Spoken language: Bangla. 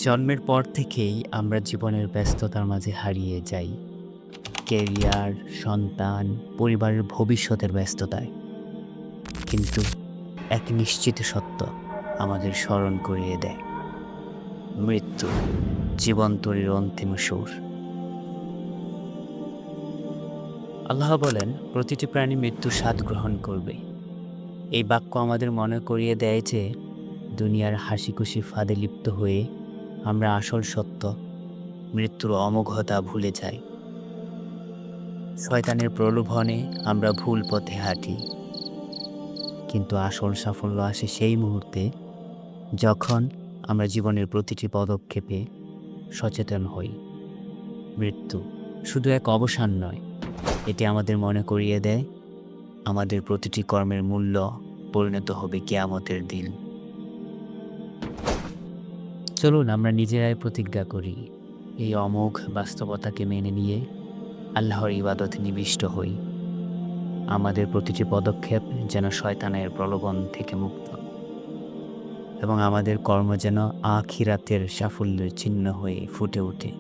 জন্মের পর থেকেই আমরা জীবনের ব্যস্ততার মাঝে হারিয়ে যাই। ক্যারিয়ার, সন্তান, পরিবারের ভবিষ্যতের ব্যস্ততায়। কিন্তু এক নিশ্চিত সত্য আমাদের স্মরণ করিয়ে দেয়। মৃত্যু জীবন তৈরির অন্তিম সুর। আল্লাহ বলেন, প্রতিটি প্রাণী মৃত্যুর স্বাদ গ্রহণ করবে। এই বাক্য আমাদের মনে করিয়ে দেয় যে দুনিয়ার হাসিখুশি ফাঁদে লিপ্ত হয়ে আমরা আসল সত্য, মৃত্যুর অমোঘতা ভুলে যাই। শয়তানের প্রলোভনে আমরা ভুল পথে হাঁটি, কিন্তু আসল সাফল্য আসে সেই মুহূর্তে যখন আমরা জীবনের প্রতিটি পদক্ষেপে সচেতন হই। মৃত্যু শুধু এক অবসান নয়, এটি আমাদের মনে করিয়ে দেয় আমাদের প্রতিটি কর্মের মূল্য পরিণত হবে কিয়ামতের দিন। চলুন আমরা নিজেরাই প্রতিজ্ঞা করি, এই অমোঘ বাস্তবতাকে মেনে নিয়ে আল্লাহর ইবাদতে নিবিষ্ট হই। আমাদের প্রতিটি পদক্ষেপ যেন শয়তানের প্রলোভন থেকে মুক্ত, এবং আমাদের কর্ম যেন আখিরাতের সাফল্যের চিহ্ন হয়ে ফুটে ওঠে।